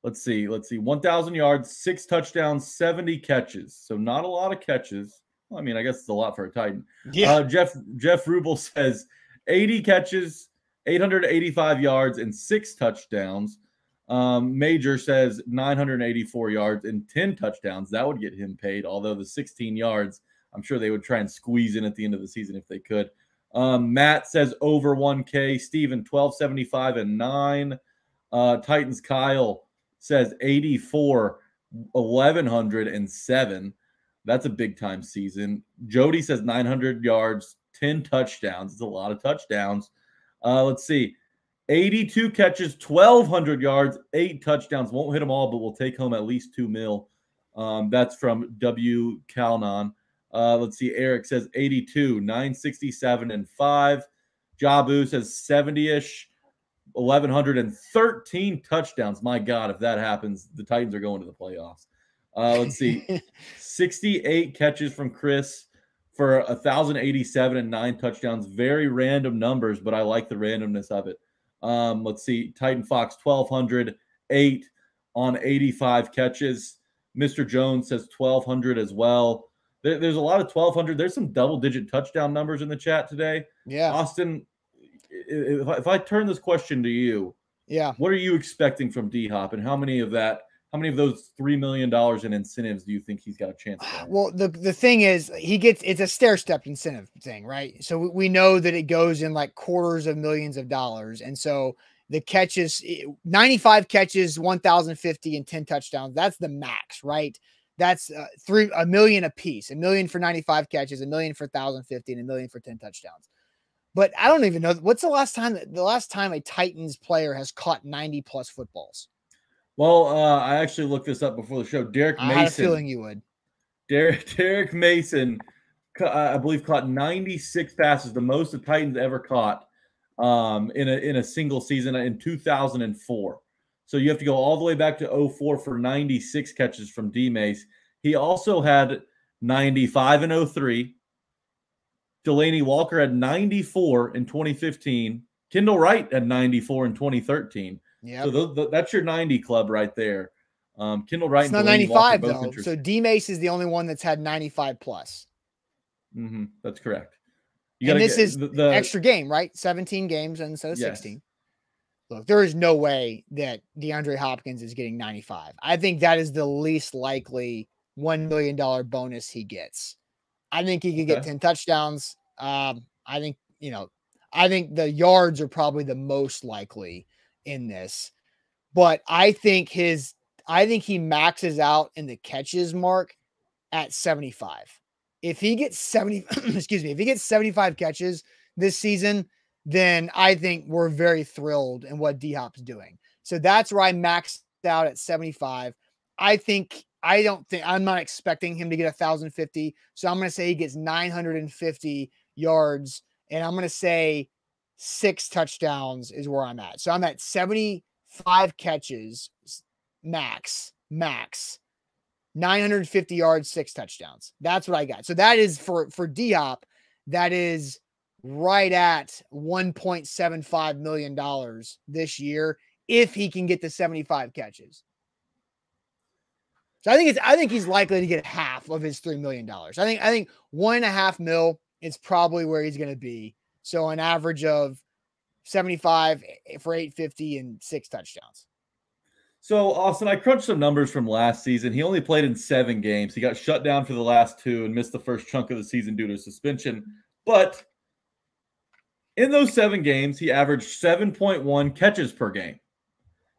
Let's see. 1,000 yards, 6 touchdowns, 70 catches. So not a lot of catches. Well, I mean, I guess it's a lot for a Titan. Yeah. Jeff Rubel says 80 catches, 885 yards, and 6 touchdowns. Major says 984 yards and 10 touchdowns. That would get him paid, although the 16 yards, I'm sure they would try and squeeze in at the end of the season if they could. Matt says over 1K. Steven, 1,275 and 9. Titans Kyle says 84, 1,107. That's a big time season. Jody says 900 yards, 10 touchdowns. It's a lot of touchdowns. Let's see. 82 catches, 1,200 yards, 8 touchdowns. Won't hit them all, but we'll take home at least $2 million. That's from W. Calnon. Let's see. Eric says 82, 967 and 5. Jabu says 70-ish, 1,113 touchdowns. My God, if that happens, the Titans are going to the playoffs. Let's see. 68 catches from Chris for 1,087 and 9 touchdowns. Very random numbers, but I like the randomness of it. Let's see. Titan Fox, 1,208 on 85 catches. Mr. Jones says 1,200 as well. There's a lot of 1,200. There's some double-digit touchdown numbers in the chat today. Yeah. Austin, if I turn this question to you, what are you expecting from D-Hop, and how many of those $3 million in incentives do you think he's got a chance to get? Well, the thing is, it's a stair-step incentive thing, right? So we know that it goes in like quarters of millions of dollars. And so the catches, 95 catches, 1,050 and 10 touchdowns, that's the max, right? That's $1 million a piece, $1 million for 95 catches, $1 million for 1,050 and $1 million for 10 touchdowns. But I don't even know what's the last time a Titans player has caught 90+ footballs. Well, I actually looked this up before the show. Derek Mason. I had a feeling you would. Derek Mason, I believe, caught 96 passes, the most the Titans ever caught in a single season in 2004. So you have to go all the way back to 2004 for 96 catches from D-Mace. He also had 95 in 2003. Delaney Walker had 94 in 2015. Kendall Wright had 94 in 2013. Yeah. So that's your 90 club right there. Kendall Wright. It's not 95 though. So D-Mace is the only one that's had 95 plus. Mm-hmm. That's correct. And this is the extra game, right? 17 games instead of 16. Look, there is no way that DeAndre Hopkins is getting 95. I think that is the least likely $1 million bonus he gets. I think he could get 10 touchdowns. I think the yards are probably the most likely in this, but I think he maxes out in the catches mark at 75. If he gets 75 catches this season, then I think we're very thrilled in what D-Hop's doing. So that's where I maxed out at 75. I'm not expecting him to get 1,050. So I'm going to say he gets 950 yards, and I'm going to say 6 touchdowns is where I'm at. So I'm at 75 catches, max, 950 yards, 6 touchdowns. That's what I got. So that is for D-Hop. That is right at $1.75 million this year if he can get to 75 catches. So I think he's likely to get half of his $3 million. I think $1.5 million is probably where he's going to be. So an average of 75 for 850 and 6 touchdowns. So, Austin, I crunched some numbers from last season. He only played in 7 games. He got shut down for the last 2 and missed the first chunk of the season due to suspension. But in those 7 games, he averaged 7.1 catches per game.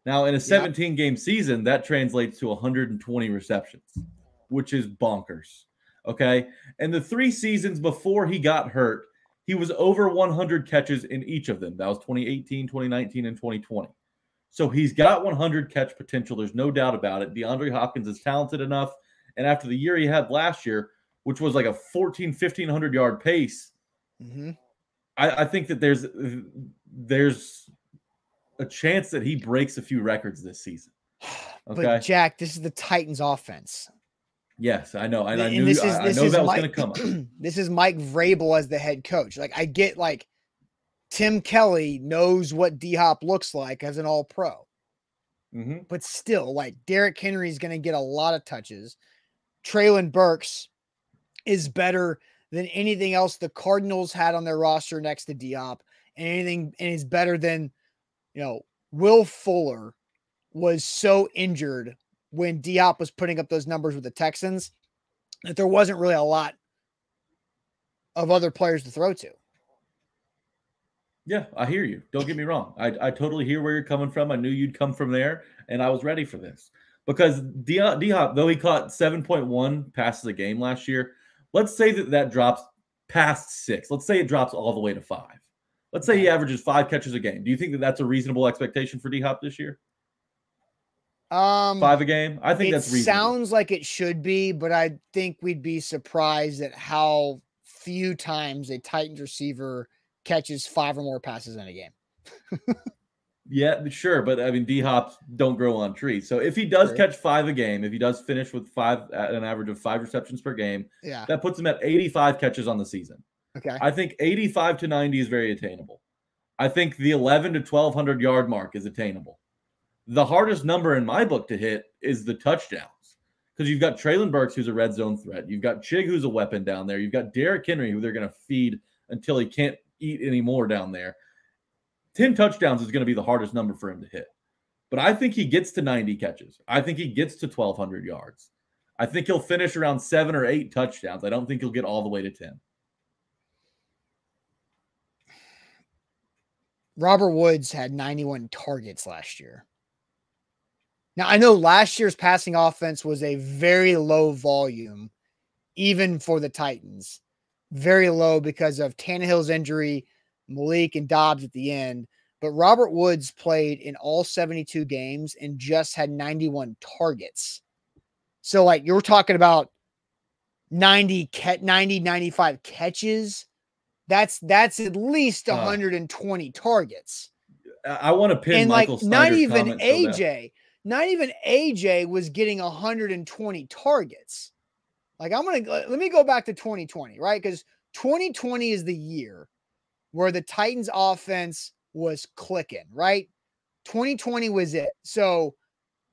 Now, in a 17-game season, that translates to 120 receptions, which is bonkers. Okay? And the 3 seasons before he got hurt, he was over 100 catches in each of them. That was 2018, 2019, and 2020. So he's got 100 catch potential. There's no doubt about it. DeAndre Hopkins is talented enough. And after the year he had last year, which was like a 1,500 yard pace, I think that there's a chance that he breaks a few records this season. Okay? But Jack, this is the Titans offense. Yes, I know. And I know that was going to come up. This is Mike Vrabel as the head coach. Like, I get, like, Tim Kelly knows what D-Hop looks like as an all-pro. But still, like, Derrick Henry is going to get a lot of touches. Treylon Burks is better than anything else the Cardinals had on their roster next to D-Hop. And is better than, Will Fuller was so injured when D-Hop was putting up those numbers with the Texans that there wasn't really a lot of other players to throw to. Yeah, I hear you. Don't get me wrong. I totally hear where you're coming from. I knew you'd come from there, and I was ready for this. Because D-Hop, though he caught 7.1 passes a game last year, let's say that drops past 6. Let's say it drops all the way to 5. Let's say he averages 5 catches a game. Do you think that that's a reasonable expectation for D-Hop this year? 5 a game? I think that's reasonable. Sounds like it should be, but I think we'd be surprised at how few times a Titans receiver catches 5 or more passes in a game. Yeah, sure. But I mean, D-Hops don't grow on trees. So if he does catch 5 a game, if he does finish with 5 at an average of 5 receptions per game, that puts him at 85 catches on the season. Okay. I think 85 to 90 is very attainable. I think the 11 to 1,200 yard mark is attainable. The hardest number in my book to hit is the touchdowns, because you've got Treylon Burks, who's a red zone threat. You've got Chig, who's a weapon down there. You've got Derrick Henry, who they're going to feed until he can't eat anymore down there. 10 touchdowns is going to be the hardest number for him to hit. But I think he gets to 90 catches. I think he gets to 1,200 yards. I think he'll finish around 7 or 8 touchdowns. I don't think he'll get all the way to 10. Robert Woods had 91 targets last year. Now, I know last year's passing offense was a very low volume, even for the Titans. Very low because of Tannehill's injury, Malik and Dobbs at the end. But Robert Woods played in all 72 games and just had 91 targets. So, like, you're talking about 95 catches. That's at least 120 targets. I want to pin and Michael Snyder's not even AJ was getting 120 targets. Like, let me go back to 2020, right? Because 2020 is the year where the Titans offense was clicking, right? 2020 was it. So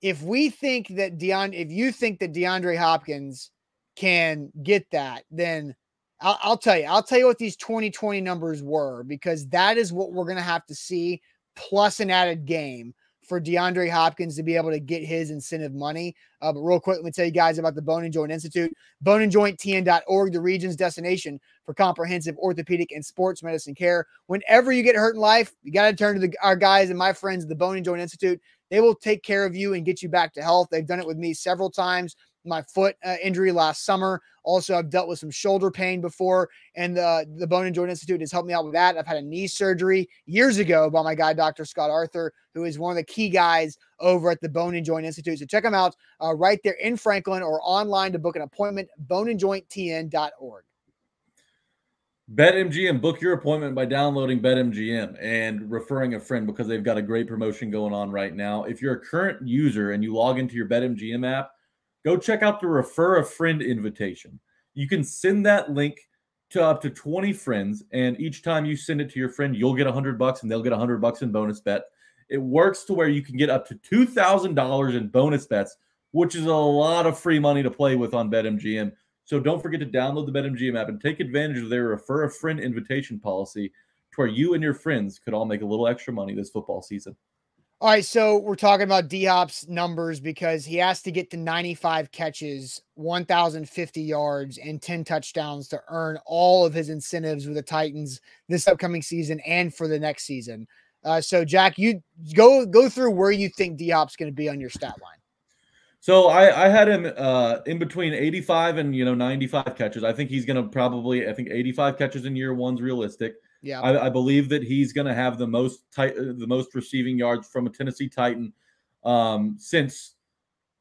if you think that DeAndre Hopkins can get that, then I'll tell you what these 2020 numbers were, because that is what we're going to have to see, plus an added game for DeAndre Hopkins to be able to get his incentive money. But real quick, let me tell you guys about the Bone & Joint Institute. boneandjointtn.org, the region's destination for comprehensive orthopedic and sports medicine care. Whenever you get hurt in life, you got to turn to our guys and my friends at the Bone & Joint Institute. They will take care of you and get you back to health. They've done it with me several times. My foot injury last summer. Also, I've dealt with some shoulder pain before, and the Bone & Joint Institute has helped me out with that. I've had a knee surgery years ago by my guy, Dr. Scott Arthur, who is one of the key guys over at the Bone & Joint Institute. So check them out right there in Franklin, or online to book an appointment, boneandjointtn.org. BetMGM, book your appointment by downloading BetMGM and referring a friend, because they've got a great promotion going on right now. If you're a current user and you log into your BetMGM app, go check out the Refer a Friend invitation. You can send that link to up to 20 friends, and each time you send it to your friend, you'll get $100 and they'll get $100 in bonus bet. It works to where you can get up to $2,000 in bonus bets, which is a lot of free money to play with on BetMGM. So don't forget to download the BetMGM app and take advantage of their Refer a Friend invitation policy, to where you and your friends could all make a little extra money this football season. All right, so we're talking about D-Hop's numbers because he has to get to 95 catches, 1,050 yards, and 10 touchdowns to earn all of his incentives with the Titans this upcoming season and for the next season. So, Jack, you go through where you think D-Hop's going to be on your stat line. So I had him in between 85 and 95 catches. I think he's going to probably 85 catches in year one's realistic. Yeah, I believe that he's going to have the most receiving yards from a Tennessee Titan since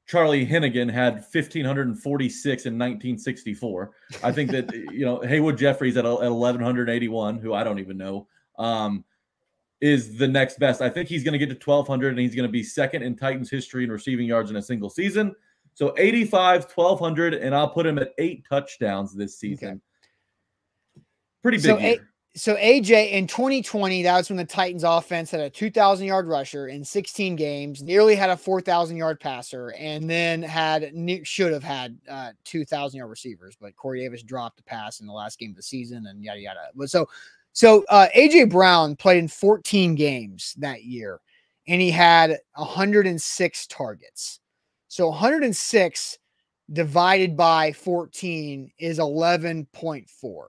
Charlie Hennigan had 1,546 in 1964. I think that Haywood Jeffries at 1,181, who I don't even know, is the next best. I think he's going to get to 1,200, and he's going to be second in Titans history in receiving yards in a single season. So 85, 1,200, and I'll put him at 8 touchdowns this season. Okay. Pretty big year. So AJ in 2020, that was when the Titans offense had a 2,000-yard rusher in 16 games, nearly had a 4,000-yard passer, and then should have had 2,000-yard receivers, but Corey Davis dropped the pass in the last game of the season, and yada yada. But so AJ Brown played in 14 games that year, and he had 106 targets. So 106 divided by 14 is 11.4.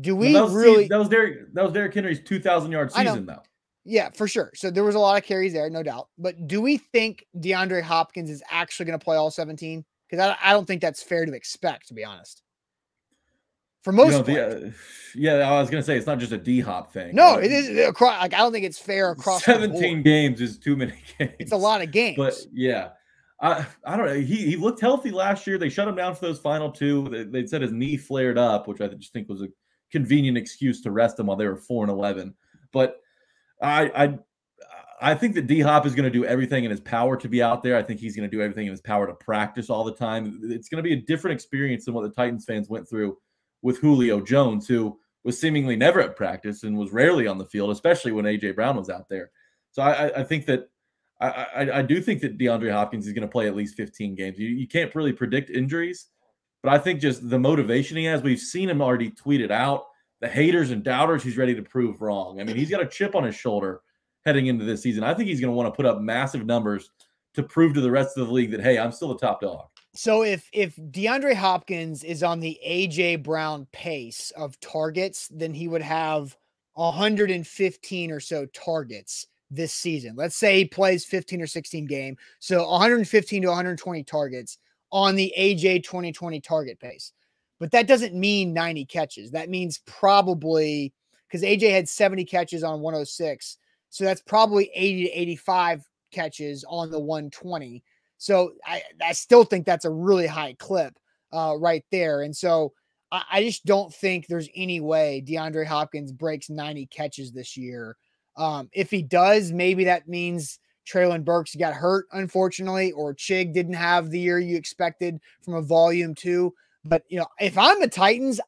Do we that was Derrick Henry's 2,000-yard season, though? Yeah, for sure. So there was a lot of carries there, no doubt. But do we think DeAndre Hopkins is actually going to play all 17? Because I don't think that's fair to expect, to be honest. For most players. I was going to say, it's not just a D-Hop thing. No, it is. I don't think it's fair across 17 games is too many games. It's a lot of games. But, yeah. I don't know. He looked healthy last year. They shut him down for those final 2. They said his knee flared up, which I just think was a convenient excuse to rest him while they were 4-11. But I think that D-Hop is going to do everything in his power to be out there. I think he's going to do everything in his power to practice all the time. It's going to be a different experience than what the Titans fans went through with Julio Jones, who was seemingly never at practice and was rarely on the field, especially when A.J. Brown was out there. So I think that I do think that DeAndre Hopkins is going to play at least 15 games. You can't really predict injuries, but I think just the motivation he has, we've seen him already tweeted out. The haters and doubters, he's ready to prove wrong. I mean, he's got a chip on his shoulder heading into this season. I think he's going to want to put up massive numbers to prove to the rest of the league that, hey, I'm still the top dog. So if DeAndre Hopkins is on the A.J. Brown pace of targets, then he would have 115 or so targets this season. Let's say he plays 15 or 16 game. So 115 to 120 targets on the AJ 2020 target pace. But that doesn't mean 90 catches. That means probably, because AJ had 70 catches on 106. So that's probably 80 to 85 catches on the 120. So I still think that's a really high clip right there. And so I just don't think there's any way DeAndre Hopkins breaks 90 catches this year. If he does, maybe that means Treylon Burks got hurt, unfortunately, or Chig didn't have the year you expected from a volume 2. But, if I'm the Titans,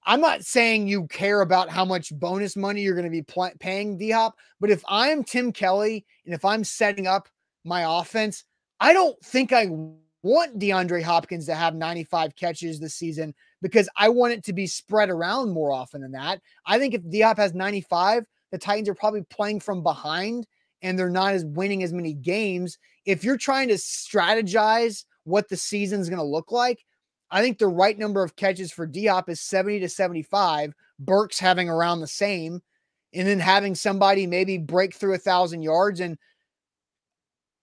I'm not saying you care about how much bonus money you're going to be paying D-Hop, but if I'm Tim Kelly and if I'm setting up my offense, I don't think I want DeAndre Hopkins to have 95 catches this season because I want it to be spread around more often than that. I think if D-Hop has 95, the Titans are probably playing from behind and they're not winning as many games. If you're trying to strategize what the season's going to look like, I think the right number of catches for D-Hop is 70 to 75, Burks having around the same, and then having somebody maybe break through 1,000 yards. And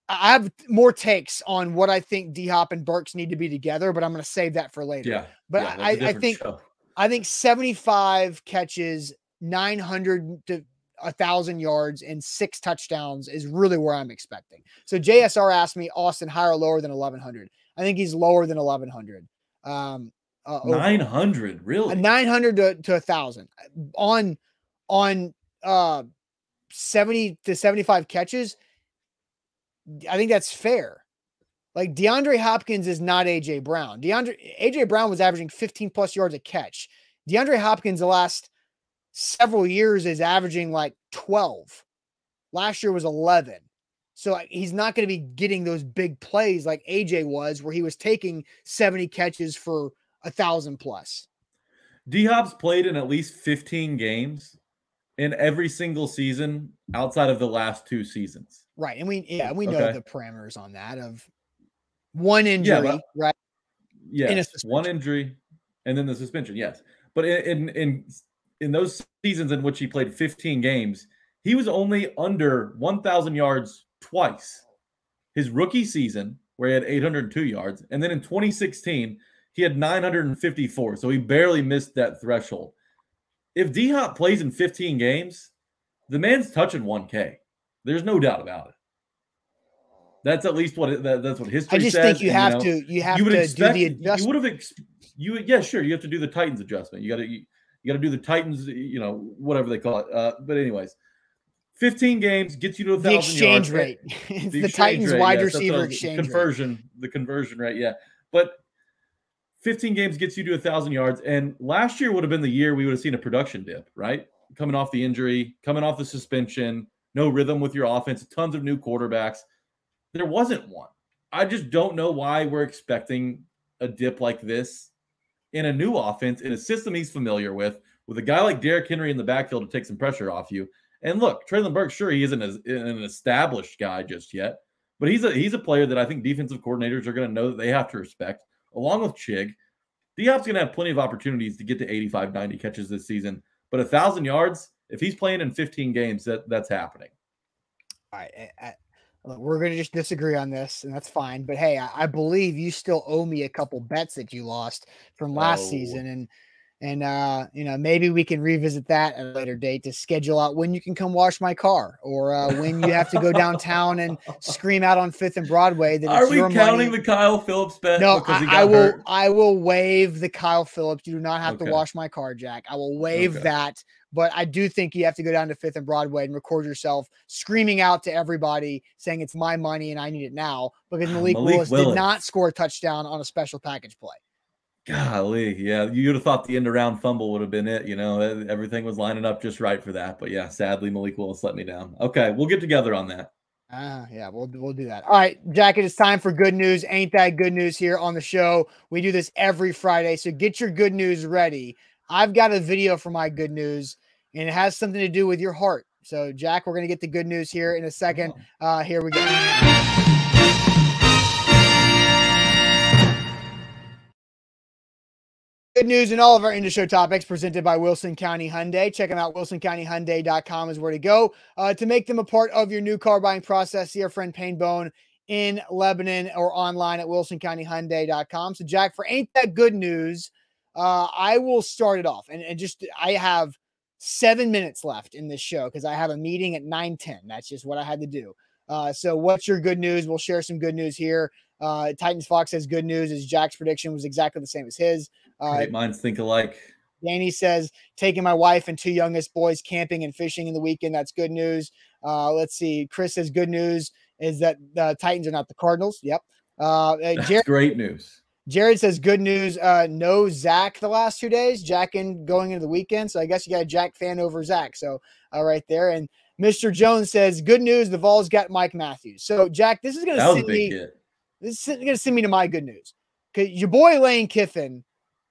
I have more takes on what I think D-Hop and Burks need to be together, but I'm going to save that for later. Yeah, but I think 75 catches, 900 to 1,000 yards, and 6 touchdowns is really where I'm expecting. So JSR asked me, Austin, higher or lower than 1,100? I think he's lower than 1,100. 900, really? 900 to 1,000 on 70 to 75 catches. I think that's fair. Like DeAndre Hopkins is not AJ Brown. AJ Brown was averaging 15 plus yards a catch. DeAndre Hopkins the last several years is averaging like 12. Last year was 11. So he's not going to be getting those big plays like AJ was, where he was taking 70 catches for 1,000 plus. D-Hop's played in at least 15 games in every single season outside of the last 2 seasons. Right. And we know the parameters on that of one injury, right? Yes, one injury and then the suspension. Yes. But in those seasons in which he played 15 games, he was only under 1,000 yards twice. His rookie season, where he had 802 yards, and then in 2016, he had 954. So he barely missed that threshold. If D-Hop plays in 15 games, the man's touching 1K. There's no doubt about it. That's at least what that's what history says. I just think you have to do the adjustment. You would have yeah, sure. You have to do the Titans adjustment. You got to do the Titans, whatever they call it. But anyways, 15 games gets you to 1,000 yards. The exchange rate. It's the Titans wide receiver exchange rate. The conversion rate, yeah. But 15 games gets you to 1,000 yards. And last year would have been the year we would have seen a production dip, right? Coming off the injury, coming off the suspension, no rhythm with your offense, tons of new quarterbacks. There wasn't one. I just don't know why we're expecting a dip like this in a new offense, in a system he's familiar with a guy like Derrick Henry in the backfield to take some pressure off you. And look, Treylon Burks, sure, he isn't an established guy just yet, but he's a player that I think defensive coordinators are going to know that they have to respect, along with Chig. D-Hop's going to have plenty of opportunities to get to 85, 90 catches this season. But 1,000 yards, if he's playing in 15 games, that's happening. All right. We're going to just disagree on this, and that's fine. But, hey, I believe you still owe me a couple bets that you lost from last season. And maybe we can revisit that at a later date to schedule out when you can come wash my car, or when you have to go downtown and scream out on 5th and Broadway. That Are we counting the Kyle Phillips bet? No, I will waive the Kyle Phillips. You do not have to wash my car, Jack. I will waive that. But I do think you have to go down to 5th and Broadway and record yourself screaming out to everybody saying it's my money and I need it now, because Malik Willis did not score a touchdown on a special package play. Golly, yeah, you would have thought the end-around fumble would have been it. Everything was lining up just right for that. But yeah, sadly, Malik Willis let me down. Okay, we'll get together on that. Yeah, we'll do that. All right, Jack, it is time for good news. Ain't that good news here on the show? We do this every Friday, so get your good news ready. I've got a video for my good news, and it has something to do with your heart. So, Jack, we're going to get the good news here in a second. Here we go. Good news in all of our in-the-show topics presented by Wilson County Hyundai. Check them out. WilsonCountyHyundai.com is where to go to make them a part of your new car buying process. See our friend Painbone in Lebanon or online at WilsonCountyHyundai.com. So, Jack, for Ain't That Good News, I will start it off. And I have 7 minutes left in this show because I have a meeting at 9:10. That's just what I had to do. So what's your good news? We'll share some good news here. Titans Fox says good news is Jack's prediction was exactly the same as his. Great minds think alike. Danny says taking my wife and 2 youngest boys camping and fishing in the weekend. That's good news. Let's see. Chris says good news is that the Titans are not the Cardinals. Yep. That's great news. Jared says good news. No Zach the last 2 days. Jack going into the weekend. So I guess you got a Jack fan over Zach. So right there. And Mr. Jones says good news. The Vols got Mike Matthews. So Jack, this is going to send me to my good news. Because your boy Lane Kiffin,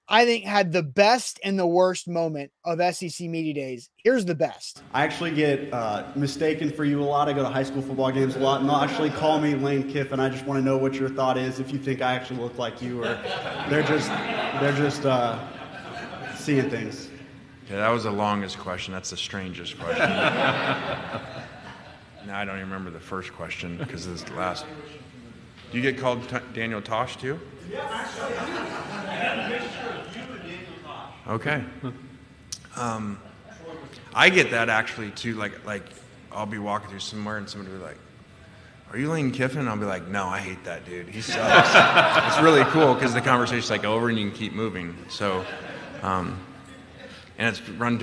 I think, had the best and the worst moment of SEC Media Days. Here's the best. I actually get mistaken for you a lot. I go to high school football games a lot, and they'll actually call me Lane Kiffin. I just want to know what your thought is, if you think I actually look like you, or they're just seeing things. Yeah, that was the longest question. That's the strangest question. Now I don't even remember the first question because this last. Do you get called Daniel Tosh too? Okay. I get that actually too. Like I'll be walking through somewhere and somebody will be like, "Are you Lane Kiffin?" I'll be like, "No, I hate that dude. He sucks." It's really cool because the conversation's like over and you can keep moving. So, and it's run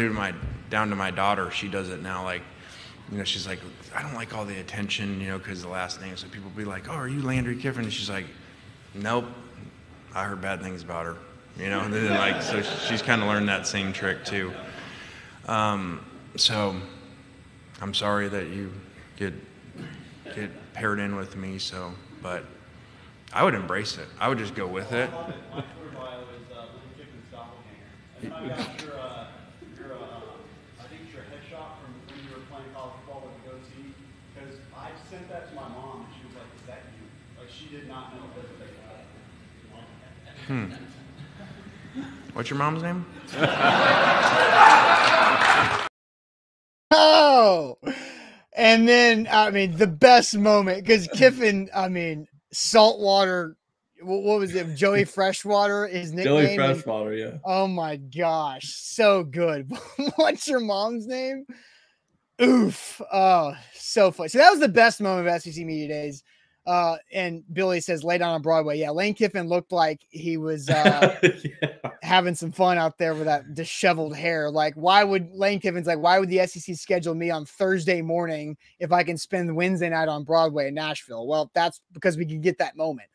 down to my daughter. She does it now. Like, she's like, "I don't like all the attention, because the last name." So people will be like, "Oh, are you Landry Kiffin?" And she's like, "Nope, I heard bad things about her." And then so she's kind of learned that same trick too. So I'm sorry that you get paired in with me. So, but I would embrace it. I would just go with it. your headshot from when you were playing college football with the goatee? Because I sent that to my mom, and she was like, "Is that you?" Like, she did not know that they had it. What's your mom's name? Oh, and then, I mean, the best moment, because Kiffin, I mean, saltwater, what was it? Joey Freshwater, his nickname. Joey Freshwater, yeah. Oh my gosh, so good. What's your mom's name? Oof. Oh, so funny. So that was the best moment of SEC Media Days. And Billy says, lay down on Broadway. Yeah, Lane Kiffin looked like he was having some fun out there with that disheveled hair. Like, why would Lane Kiffin's like, why would the SEC schedule me on Thursday morning if I can spend Wednesday night on Broadway in Nashville? Well, that's because we can get that moment.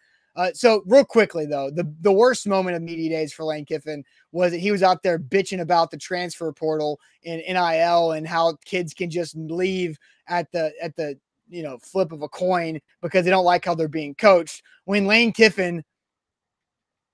So real quickly, though, the worst moment of Media Days for Lane Kiffin was that he was out there bitching about the transfer portal and NIL and how kids can just leave at the flip of a coin because they don't like how they're being coached, when Lane Kiffin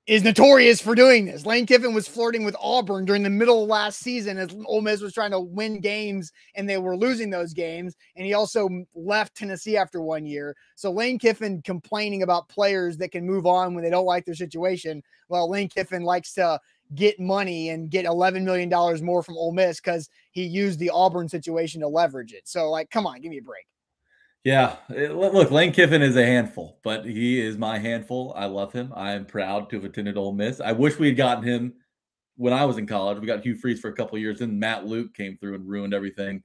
is notorious for doing this. Lane Kiffin was flirting with Auburn during the middle of last season as Ole Miss was trying to win games and they were losing those games. And he also left Tennessee after 1 year. So Lane Kiffin complaining about players that can move on when they don't like their situation. Well, Lane Kiffin likes to get money and get $11 million more from Ole Miss because he used the Auburn situation to leverage it. So, like, come on, give me a break. Yeah, look, Lane Kiffin is a handful, but he is my handful. I love him. I am proud to have attended Ole Miss. I wish we had gotten him when I was in college. We got Hugh Freeze for a couple of years, and Matt Luke came through and ruined everything.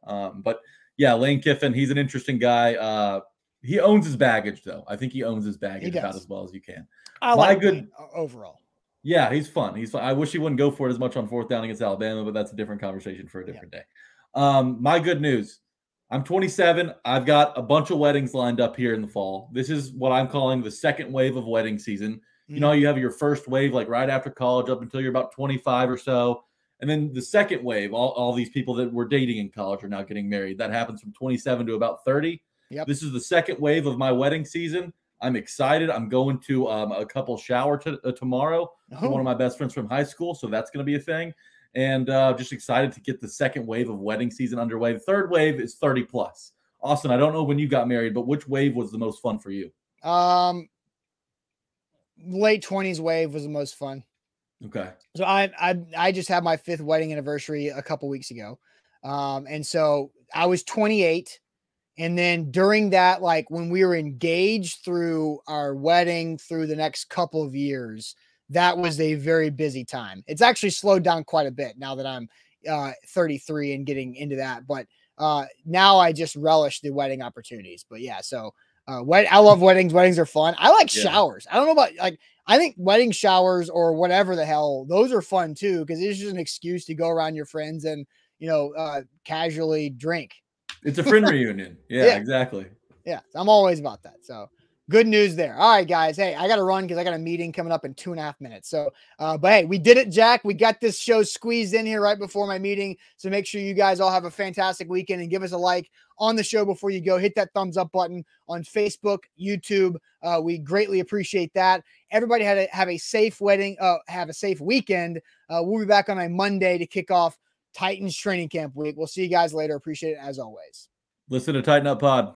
But yeah, Lane Kiffin, he's an interesting guy. He owns his baggage, though. I think he owns his baggage about as well as you can. I like Lane overall. Yeah, he's fun. He's fun. I wish he wouldn't go for it as much on fourth down against Alabama, but that's a different conversation for a different day. My good news. I'm 27. I've got a bunch of weddings lined up here in the fall. This is what I'm calling the second wave of wedding season. You know, you have your first wave like right after college up until you're about 25 or so. And then the second wave, all these people that were dating in college are now getting married. That happens from 27 to about 30. Yep. This is the second wave of my wedding season. I'm excited. I'm going to a couple shower tomorrow for one of my best friends from high school. So that's going to be a thing. And just excited to get the second wave of wedding season underway. The third wave is 30 plus. Austin, I don't know when you got married, but which wave was the most fun for you? Late 20s wave was the most fun. Okay. So I just had my 5th wedding anniversary a couple weeks ago. And so I was 28. And then during that, like when we were engaged through our wedding through the next couple of years, that was a very busy time. It's actually slowed down quite a bit now that I'm 33 and getting into that. But now I just relish the wedding opportunities. But yeah, so I love weddings. Weddings are fun. I like showers. I don't know about I think wedding showers or whatever the hell, those are fun too, because it's just an excuse to go around your friends and, casually drink. It's a friend reunion. Yeah, exactly. Yeah, I'm always about that. So good news there. All right, guys. Hey, I got to run because I got a meeting coming up in 2.5 minutes. So, but hey, we did it, Jack. We got this show squeezed in here right before my meeting. So make sure you guys all have a fantastic weekend and give us a like on the show before you go. Hit that thumbs up button on Facebook, YouTube. We greatly appreciate that. Everybody have a safe wedding. Have a safe weekend. We'll be back on a Monday to kick off Titans training camp week. We'll see you guys later. Appreciate it as always. Listen to Tighten Up Pod.